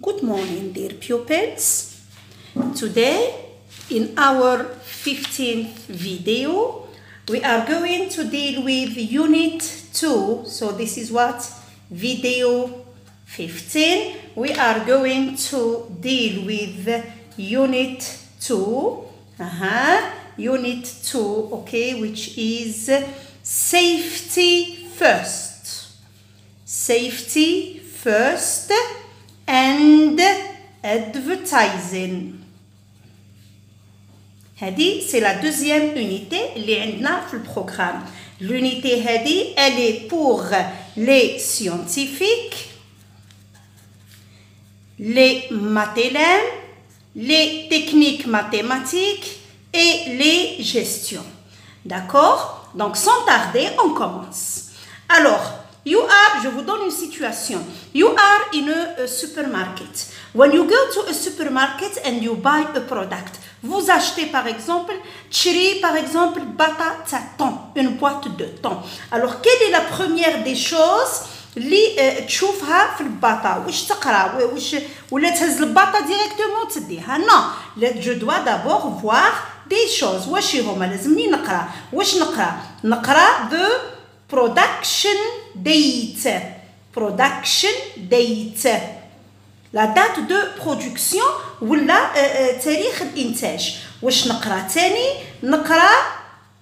Good morning, dear pupils. Today, in our 15th video, we are going to deal with Unit 2. So this is what? Video 15. We are going to deal with Unit 2. Unit 2, okay, which is safety first. Safety first and advertising. هذه c'est la deuxième unité اللي عندنا في البروغرام. L'unité هذه elle est pour les scientifiques, les mathélèmes, les techniques mathématiques et les gestions. D'accord? Donc sans tarder, on commence. Alors, je vous donne une situation. You are in a supermarket. When you go to a supermarket and you buy a product, vous achetez par exemple, bata ta thon, une boîte de thon. Alors, quelle est la première des choses اللي تشوفها في الباطا؟ واش تقرا ولا تهز الباطا ديريكتومون تديها؟ non, je dois d'abord voir des choses. واش هما لازمني نقرا؟ واش نقرا the production date. Production date. La date de production ولا تاريخ الإنتاج. واش نقرا تاني؟ نقرا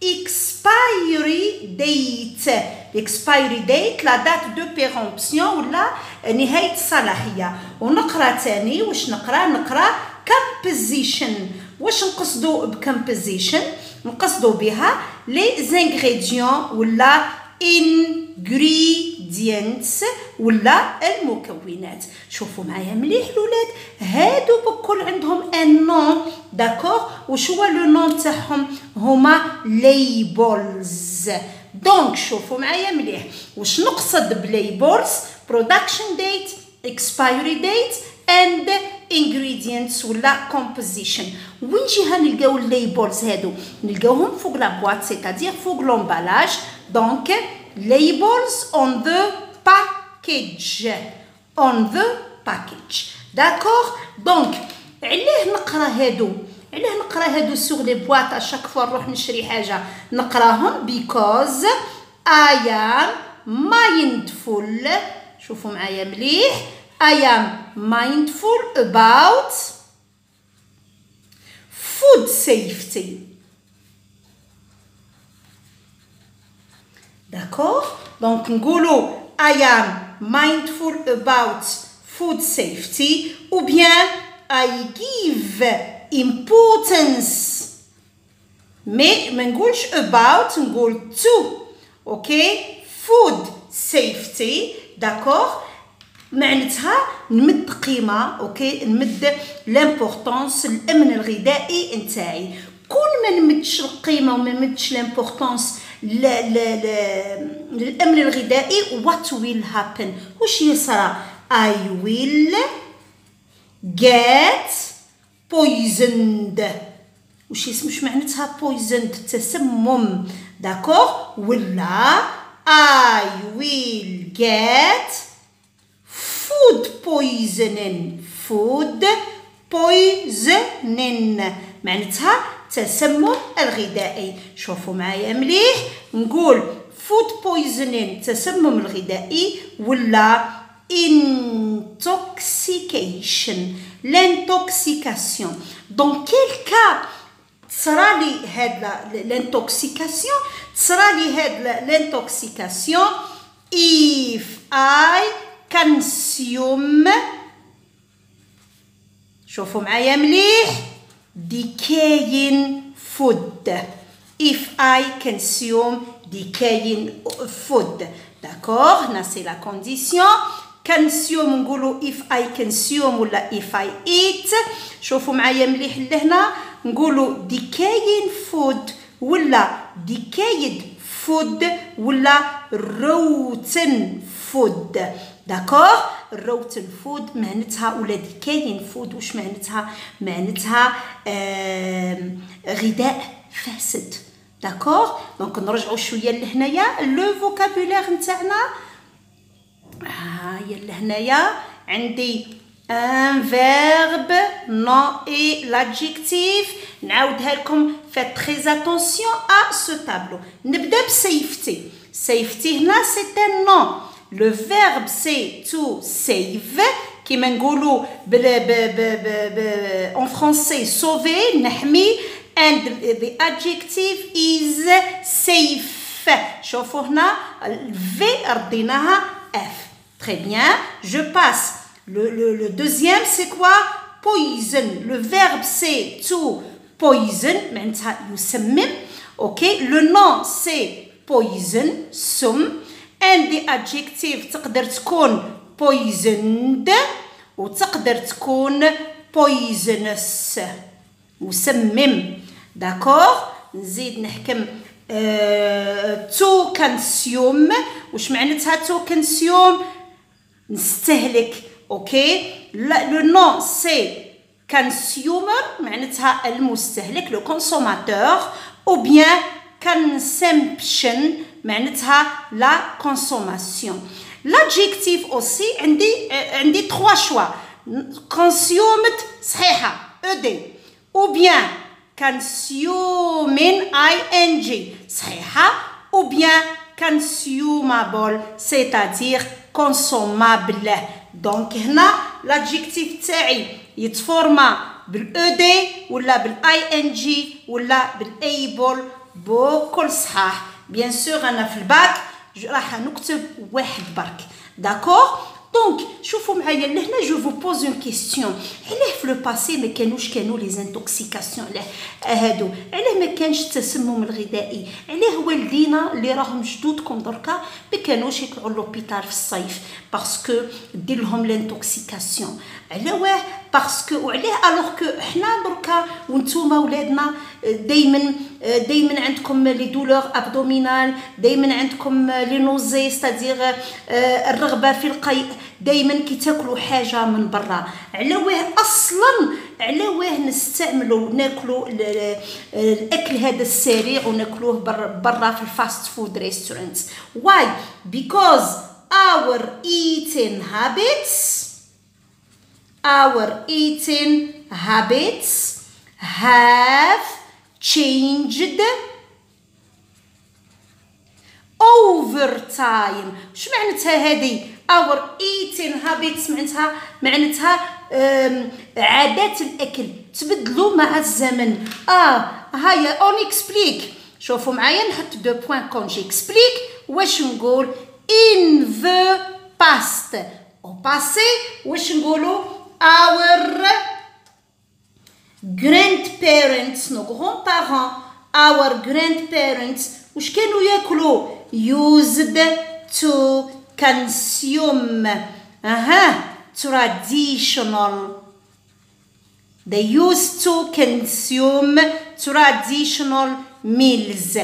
expiry date. expiry date la date de péremption ولا نهاية الصلاحية. ونقرا تاني واش نقرا composition. واش نقصدو بcomposition؟ نقصدو بها les ingrédients ولا ingredients ولا المكونات. شوفوا معايا مليح الولاد، هادو بكل عندهم ان نون. داكوغ؟ وش هو لو نون تاعهم؟ هما labels. دونك شوفوا معايا مليح واش نقصد بليبلز. production date, expiry date and ingredients ولا composition. وين جهه نلقاو الليبلز هادو؟ نلقاوهم فوق لا بواط، c'est-à-dire فوق لومبالاج. دونك labels on the package. On the package. D'accord? Donc علاه نقرا هادو sur les boîtes à chaque fois نروح نشري حاجه نقراهم because I am mindful. شوفوا معايا مليح. I am mindful about food safety. D'accord? Donc نقولوا I am mindful about food safety ou bien I give importance. Mais ما نقولش about، نقول to. اوكي؟ food safety. d'accord؟ معناتها نمد قيمه، اوكي، نمد لامبورطونس الامن الغذائي نتاعي. كل ما نمدش القيمه وما نمدش لامبورطونس للامن الغذائي what will happen؟ واش يصرى؟ I will get poisoned. وش معناتها poisoned؟ تسمم. داكوغ؟ ولا I will get food poisoning. food poisoning معناتها تسمم الغذائي. شوفوا معايا مليح، نقول food poisoning تسمم الغذائي ولا intoxication. l'intoxication. dans quel cas تصرى لي هاد l'intoxication؟ تصرى لي هاد l'intoxication if I consume. شوفوا معايا مليح decaying food. if I consume decaying food. d'accord؟ هنا c'est la condition. consume نقولوا if I consume ولا if I eat. شوفوا معايا مليح لهنا نقولوا decaying food ولا decayed food ولا rotten food. d'accord؟ rotten food معناتها ولا decaying food واش معناتها؟ معناتها غذاء فاسد. d'accord؟ دونك نرجعوا شويه لهنايا لو فوكابولير نتاعنا. هيا لهنايا عندي un verbe, non et l'adjectif. نعاودها لكم. Faites très attention à ce tableau. نبدأ بسيفتي. سيفتي هنا c'est un nom. Le verbe c'est to save. كيما نقولوا en français sauver نحمي. And the adjective is safe. شوفوا هنا V رديناها F. Très bien. Je passe. Le deuxième, c'est quoi? Poison. Le verbe, c'est to poison. معناتها يسمم. Ok. Le nom, c'est poison. سم. And the adjective تقدر تكون poisoned وتقدر تكون poisonous. مسمم. D'accord. نزيد نحكم to consume. وش معناتها to consume؟ نستهلك. اوكي. لو نون سي كونسيومر معناتها المستهلك لو كونسوماتور. او بيان كونسمبشن معناتها لا كونسوماسيون. لادجيكتيف اوسي عندي 3 شوا. كونسيومد صحيحه او دي. او بيان كونسيومين اي ان جي صحيحه. او بيان consumable c'est-à-dire consommable. Donc هنا l'adjectif تاعي يتفورما بالاو دي ولا بالاي ان جي ولا بالable بكل صحاح. بيان سور انا في الباك راح نكتب واحد برك. داكور. دونك شوفوا معايا لهنا جو فو بوز اون كيستيون. علاه في لو باسي ما كانوا لي زانتوكسيكاسيون؟ هادو علاه ما كانش التسمم الغذائي؟ علاه والدينا اللي راهم جدودكم دركا ما كانوش يطلعوا لوبيتال في الصيف باسكو دير لهم لانتوكسيكاسيون؟ علاه باسكو وعلاه الوغ كو حنا دركا وانتوما ولادنا دايما عندكم لي دولور ابدومينال، دايما عندكم لي نوزي ستادير الرغبه في القيء دايما كي تاكلوا حاجه من برا. علاه اصلا علاه نستعملوا ناكلوا الاكل هذا السريع وناكلوه برا في الفاست فود ريستورانتس؟ واي؟ because our eating habits have changed over time. شو معناتها هذه our eating habits؟ معناتها عادات الاكل تبدلوا مع الزمن. هيا on explique. شوفوا معايا نحط دو بوين كون جيكسبليك. واش نقول in the past؟ au passé واش نقولوا our grandparents nos grands-parents our grandparents واش كانوا ياكلوا used to consume traditional. They used to consume traditional meals.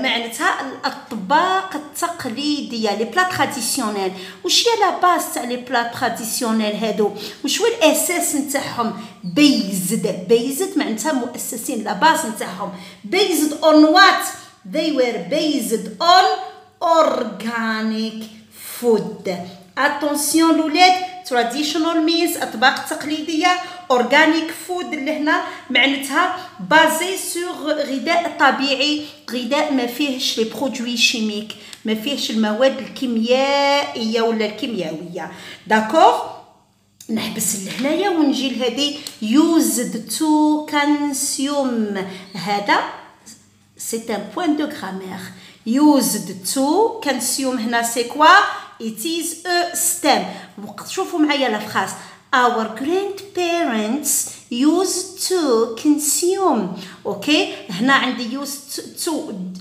معناتها الأطباق التقليدية لي بلا تراديسيونيل. وش هي لا باز تاع لي بلا تراديسيونيل هادو؟ وش هو الأساس نتاعهم؟ based معناتها مؤسسين. لا باز نتاعهم based on what؟ They were based on organic food. Attention الولاد. traditional meals أطباق تقليدية. organic food اللي هنا معناتها بازي سور غذاء طبيعي، غذاء ما فيهش لي برودوي شيميك، ما فيهش المواد الكيميائية ولا الكيميائية. داكور. نحبس لهنايا ونجي لهذه used to consume. هذا c'est un point de grammaire. used to consume هنا c'est quoi؟ it is a stem. شوفوا معايا لا فراس. our grandparents used to consume. اوكي. هنا عندي used to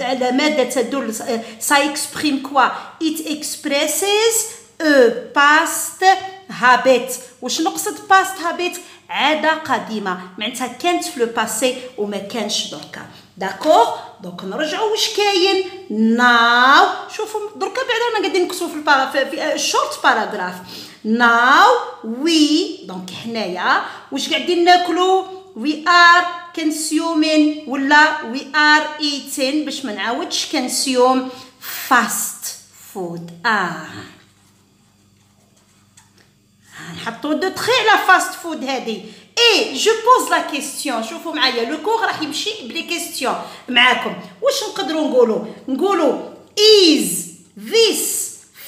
على ماذا تدل؟ ça exprime quoi؟ it expresses a past habit. واش نقصد past habit؟ عادة قديمة معناتها كانت في لو باسي وما كانش دركا. داكور. دونك نرجعوا واش كاين ناو. شوفوا دركا بعدا انا قاعدين نكتبوا في الشورت باراغراف. ناو وي دونك حنايا واش قاعدين ناكلوا؟ وي ار consuming ولا وي ار eating باش ما نعاودش consume fast food. نحطو دو تري على فاست فود هذه. اي جو بوز لا كيستيون. شوفوا معايا لو كور راح يمشي بلي كيستيون معاكم. واش نقدروا نقولوا is this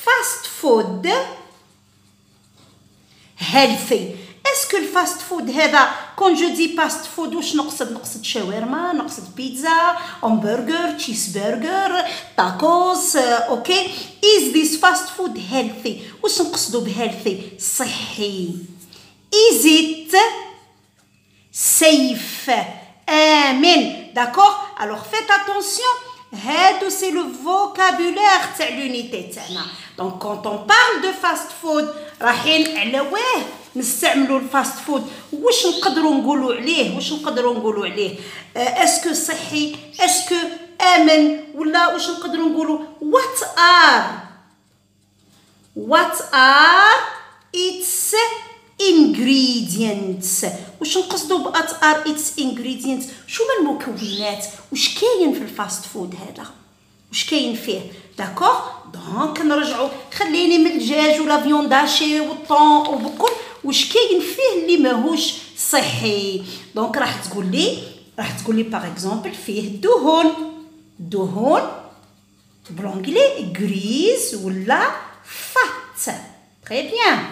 fast food healthy. اسكو الفاست فود هذا كون جو دي فاست فود واش نقصد شاورما، نقصد بيتزا، همبرجر، تشيز برجر، تاكوس، اوكي. is this fast food healthy. واش نقصدوا بهيلثي؟ صحي. is it safe. آمن. داكوغ. alors faites attention. هادو سي لو فوكابولير تاع لونيتي تاعنا. دونك كونط اون بارل دو فاست فود رايحين على واه نستعملوا الفاست فود. واش نقدروا نقولوا عليه؟ اسكو صحي، اسكو امن، ولا واش نقدروا نقولوا what are its ingredients. واش نقصدوا what are its ingredients؟ شو من المكونات؟ واش كاين في الفاست فود هذا؟ واش كاين فيه؟ داكوغ. دونك نرجعوا، خليني من الدجاج ولا فيونداشي والطون وبكل واش كاين فيه اللي ماهوش صحي. دونك راح تقول لي باغ اكزومبل فيه دهون بلونجلي غريز ولا فات. تري بيان.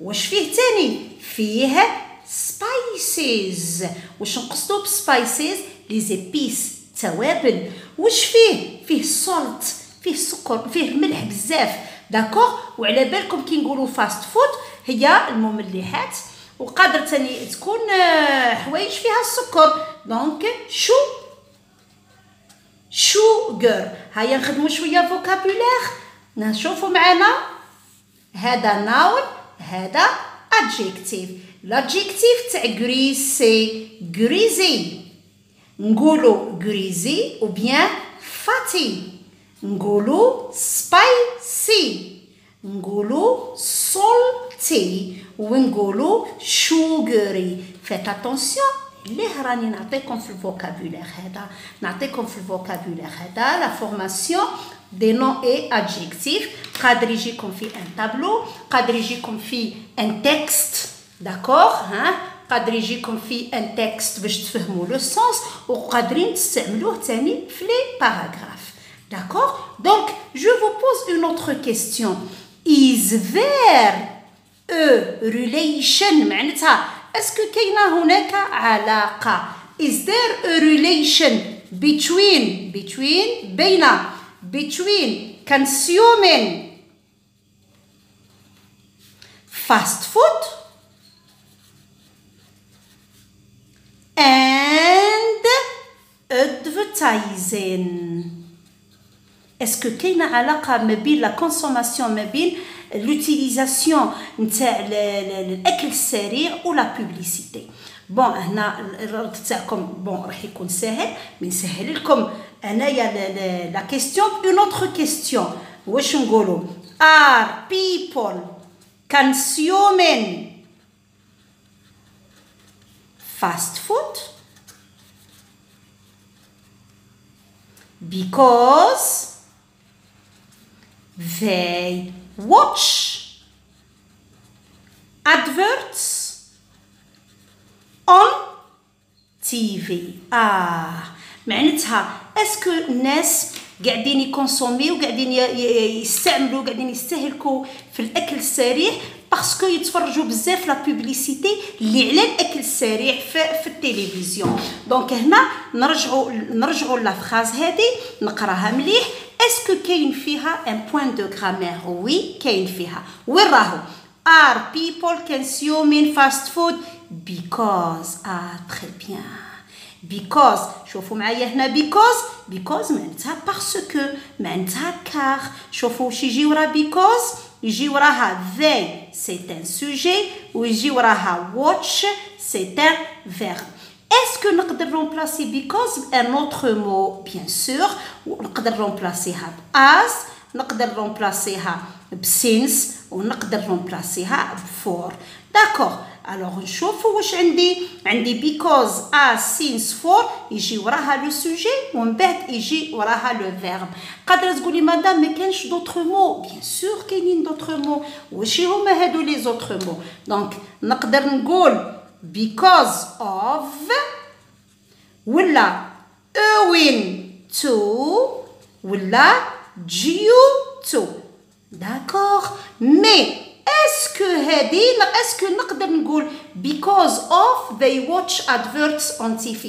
واش فيه تاني؟ فيه سبايسز. واش نقصدوا بسبايسز؟ لي زيبيس، توابل. واش فيه سولت، فيه سكر، فيه ملح بزاف. داكوغ. وعلى بالكم كي نقولوا فاست فود هي المملحات، وقادر تاني تكون حوايج فيها السكر. دونك شوغر. هيا نخدموا شويه فوكابولير. نشوفوا معنا هذا ناون، هذا adjective. l'adjectif تاع غريزي. نقولوا غريزي ou bien fatty. نقولوا spicy. نقولوا salty. ونقولوا sugary. faites attention. ليه راني نعطيكم في الفوكابولير هذا لا فورماسيون دي نون اي ادجيكتيف. قادر يجيكم في ان تابلو، قادر يجيكم في ان تكست. داكوغ. قادر يجيكم في ان تكست باش تفهموا لو سونس، وقادرين تستعملوه تاني في لي باراغراف. داكوغ. دونك جو فو بوز اون اوتر كيستيون. is there a relation. معناتها اسكو كاينه هناك علاقه. is there a relation between consuming fast food and advertising. اسكو كاينه علاقه ما بين لا كونسوماسيون، ما بين لوتيليزاسيون نتاع الاكل السريع ولا بوبليسيتي. بون هنا الرد تاعكم بون راح يكون ساهل، نسهل لكم انايا لا كيستيون اون اوتر كيستيون. واش نقولوا؟ are people consuming fast food because they watch adverts on TV. معناتها اسكو الناس قاعدين يكونسوميو، قاعدين يستعملوا، قاعدين يستهلكوا في الاكل السريع باسكو يتفرجوا بزاف لا بوبليسيتي اللي على الاكل السريع في التلفزيون. دونك هنا نرجعوا لا فراز هذه نقراها مليح. اسكو كاين فيها ان بوين دو غرامير؟ وي كاين فيها. وين راهو؟ are people consuming fast food because. très bien. because. شوفوا معايا هنا because معناتها باسكو، معناتها كار. شوفوا واش يجي ورا because. يجي وراها they c'est un sujet، ويجي وراها watch c'est un verbe. Est-ce que نقدر remplacer because un autre mot? Bien sûr. نقدر remplacer as، نقدر remplacer بسينس ونقدر نمبلاسيها بفور. داكوغ الوغ نشوفوا واش عندي because as since for يجي وراها لو سوجي ومن بعد يجي وراها لو فيرب. قادره تقولي مدام ما كانش دوطخ مو؟ بيان سور كاينين دوطخ مو. واش هما هادو لي زوطخ مو؟ دونك نقدر نقول because of ولا owing to ولا due to. داكوغ مي اسكو هادي اسكو نقدر نقول because of they watch adverts on TV.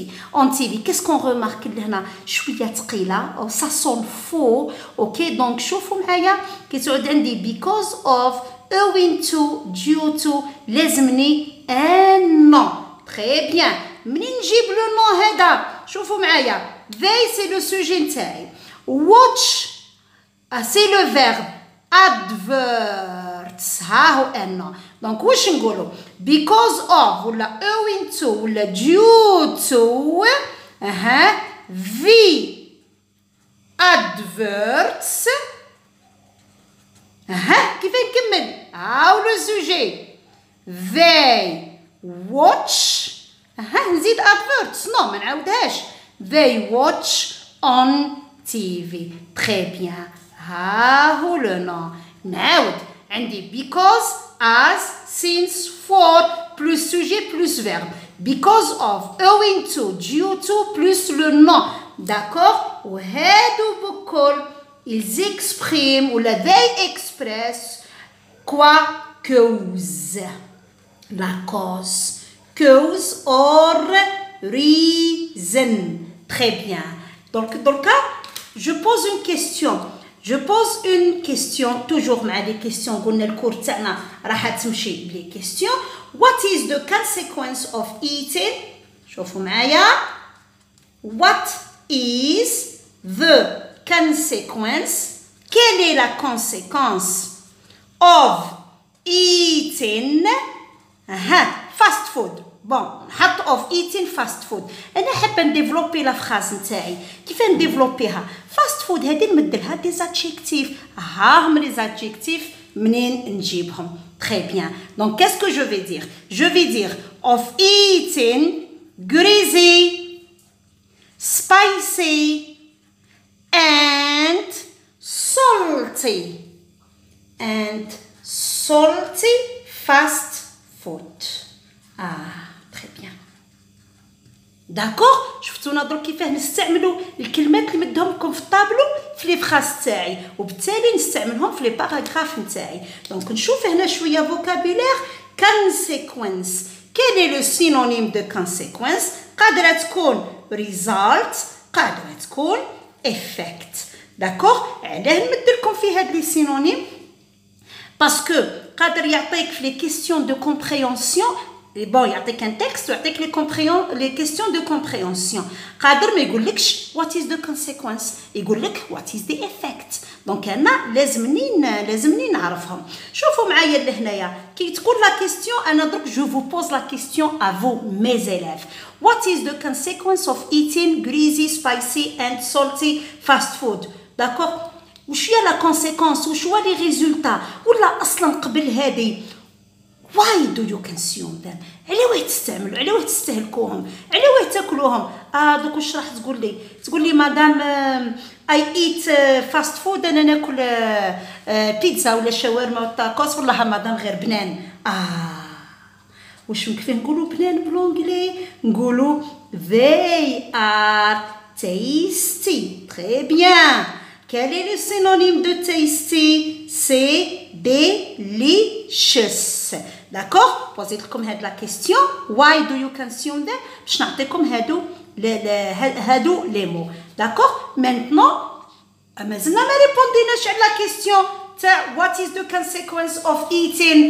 qu'est-ce qu'on remarque لهنا شويه ثقيله او ça sonne faux. اوكي دونك شوفوا معايا كي تعود عندي because of owing to due to لازمني ان نو. très bien منين نجيب لو نو هذا؟ شوفوا معايا they c'est le sujet نتاعي watch c'est le verbe adverts ها هو ان. دونك واش نقولوا because of ولا owing to ولا due to the adverts كيف نكمل هاو لو سوجي they watch نزيد adverts نو ما نعاودهاش they watch on TV. très bien ها هو لو نو. نعاود عندي because as since for plus sujet plus verbe because of owing to due to plus le nom. d'accord وهادو بكل ils expriment ou they express quoi cause la cause or reason. très bien donc dans le cas je pose une question toujours مع les questions قلنا الكور تاعنا راح تمشي بلي question. what is the consequence of eating؟ شوفوا معايا what is the consequence quelle est la conséquence of eating fast food. bon نحط of eating fast food. انا حابه نديفلوبي لا فراز نتاعي. كيف نديفلوبيها؟ فاست فود هذه نمدلها دي زادجيكتيف. ها هم لي زادجيكتيف منين نجيبهم؟ très bien donc qu'est-ce que je vais dire? je vais dire of eating greasy spicy and salty fast food. très bien داكوغ. شفتونا درك كيفاه نستعملوا الكلمات اللي مدهم كونفورطابلو في لي فراز تاعي وبالتالي نستعملهم في لي باراغراف نتاعي. دونك نشوف هنا شويه فوكابولير. كونسيكونس كيل اي لو سينونيم دو كونسيكونس؟ قادره تكون ريزالت قادره تكون افكت. داكوغ علاه نمد لكم في هاد لي سينونيم باسكو قادر يعطيك في لي كيسيون دو كومبريهنسيون. bon يعطيك ان تكست ويعطيك لي كيسيون دو كومبريهنسيون. قادر ما يقولكش وات از ذا كونسيكونس يقول لك وات از ذا افكت. دونك انا لازمني نعرفهم. شوفوا معايا لهنايا كي تكون لا كيسيون انا درك جو فو بوز لا كيسيون ا فو مي زيلاف. وات از ذا كونسيكونس اوف ايتين greasy spicy and salty fast food. داكوغ وش هي لا كونسيكونس وش هو لي ريزولتا ولا اصلا قبل هذه why do you consume them؟ على واه تستعملوا على واه تستهلكوهم على واه تاكلوهم؟ دوك واش راح تقول لي مدام اي ايت فاست فود انا ناكل بيتزا ولا شاورما ولا تاكوس والله مدام غير بنان. واش كيف نقولوا بنان بالانجلي؟ نقولوا they are tasty. très bien quel est le synonyme de tasty؟ c'est delicious. d'accord posez لكم هاد لا كيسيون why do you consume them باش نعطيكم هادو لي مو. d'accord maintenant مازلنا ما ريبونديناش على لا كيسيون تاع what is the consequence of eating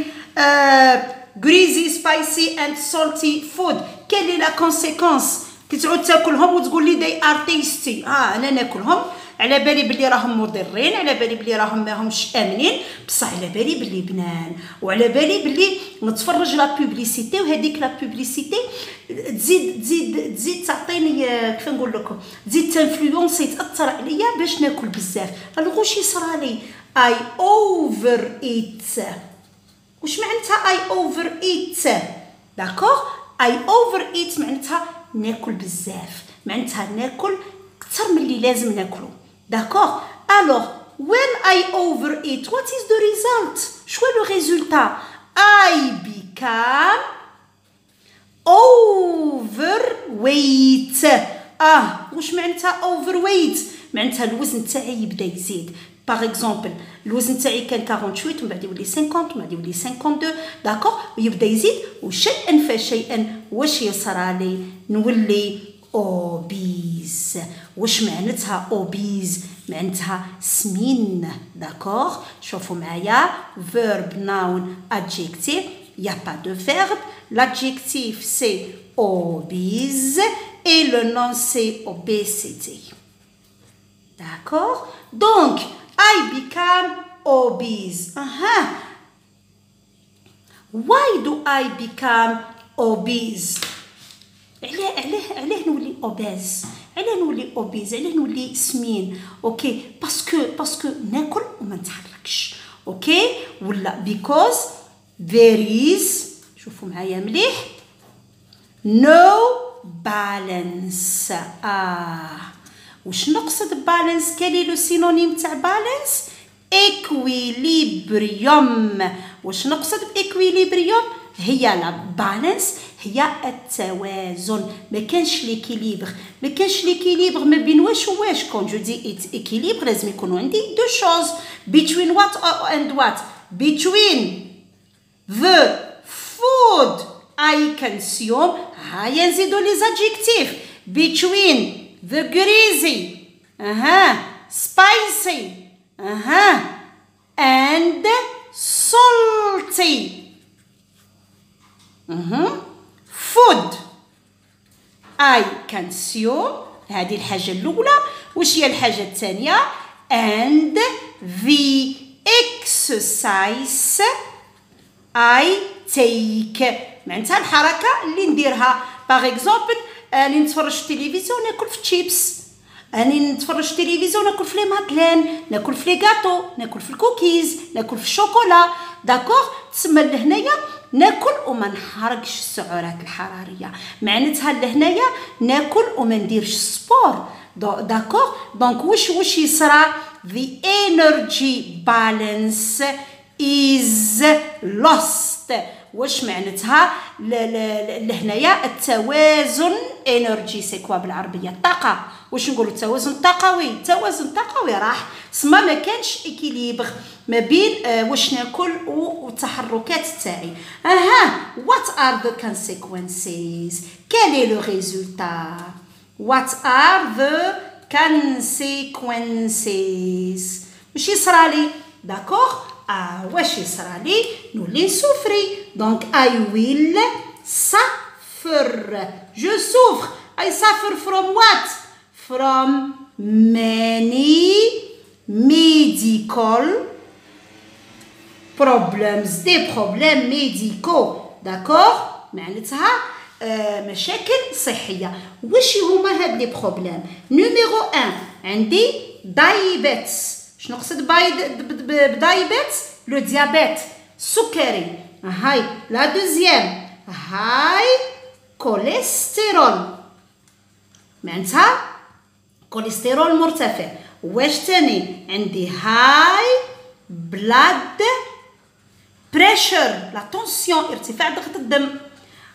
greasy spicy and salty food. quelle est la conséquence كي تعود تاكلهم وتقول لي they are tasty؟ انا ناكلهم على بالي بلي راهم مضرين على بالي بلي راهم ماهمش امنين بصح على بالي بلي بنان وعلى بالي بلي نتفرج لا بوبليسيتي وهذيك لا بوبليسيتي تزيد تعطيني كيف نقول لكم تزيد تانفلونسي تاثر عليا باش ناكل بزاف. الوغ واش يصرالي I overeat. واش معناتها I overeat؟ داكوغ I overeat معناتها ناكل بزاف، معناتها ناكل كثر من اللي لازم ناكلو. داكوغ alors when I overeat what is the result؟ شو le résultat؟ I become overweight. واش معناتها overweight؟ معناتها الوزن تاعي يبدا يزيد. باغ اكزومبل الوزن تاعي كان 48 ومن بعد يولي 50 ومن بعد يولي 52 داكوغ ويبدا يزيد وشيئا فشيئا واش يصرالي نولي اوبيز. واش معناتها اوبيز؟ معناتها سمين. داكوغ شوفوا معايا verb noun adjectif il y a pas de verbe, l'adjectif c'est obese et le nom c'est obésité. D'accord? Donc I become obese. Why do I become obese? عليه نولي obese؟ علاه نولي obese؟ علاه نولي سمين؟ اوكي باسكو ناكل وما نتحركش. اوكي ولا because there is شوفوا معايا مليح no balance. واش نقصد بالانس؟ كالي لو سينونيم تاع بالانس؟ equilibrium. واش نقصد بايكويليبريوم؟ هي لا بالانس هي التوازن. ما كانش ليكيليبر، ما كانش ليكيليبر ما بين واش وواش. كون جو دي ايكيليبر لازم يكونوا عندي دو شوز between what and what. between the food I consume هيا نزيدو لي زادجيكتيف between the greasy spicy and salty food I consume. هذه الحاجة الأولى. وش هي الحاجة الثانية؟ and the exercise I take. معناتها الحركة اللي نديرها. باغ اكزومبل راني نتفرج في التلفزيون ناكل في تشيبس، راني نتفرج في التلفزيون ناكل في لي مادلين، ناكل في لي غاتو، ناكل في الكوكيز، ناكل في الشوكولا. داكوغ تسمى لهنايا ناكل وما نحرقش السعرات الحراريه. معناتها لهنايا ناكل وما نديرش سبور. داكوغ دونك واش يصرى؟ the energy balance is lost. واش معناتها لهنايا التوازن انرجي سي كوا بالعربيه؟ الطاقه. واش نقولوا التوازن الطاقوي؟ التوازن الطاقوي راح سما ما كانش اكيليبر ما بين واش ناكل والتحركات تاعي. what are the consequences؟ quel est le résultat؟ what are the consequences؟ واش يصرالي؟ داكوغ واش يصرالي؟ نولي نسوفري. دونك I will suffer. je souffre. I suffer from what؟ from many medical problems. des problèmes médicaux. d'accord معناتها مشاكل صحية. واش هما هاد لي بروبليم؟ نيميرو 1 عندي دايبيتس. شنو نقصد بدايبيتس؟ لو ديابيت السكري. هاي لا دوزيام هاي كوليسترول معناتها كوليسترول مرتفع. واش تاني؟ عندي هاي بلاد بريشر لا تونسيون ارتفاع ضغط الدم.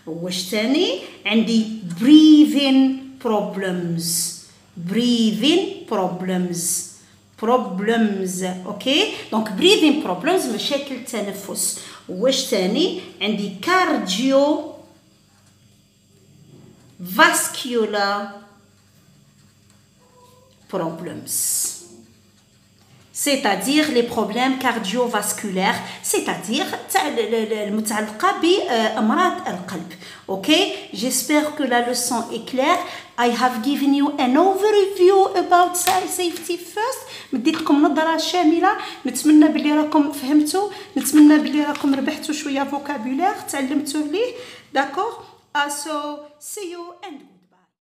واش تاني؟ عندي breathing problems اوكي دونك breathing problems مشاكل تنفس. واش تاني؟ عندي cardio vascular problems c'est-à-dire les problèmes cardiovasculaires c'est-à-dire المتعلقة بأمراض القلب. Okay, j'espère que la leçon est claire. I have given you an overview about safety first. مديت لكم نظرة شاملة. نتمنى بلي راكم فهمتوا، نتمنى بلي راكم ربحتوا شوية vocabulaire تعلمتوا ليه. D'accord? So see you and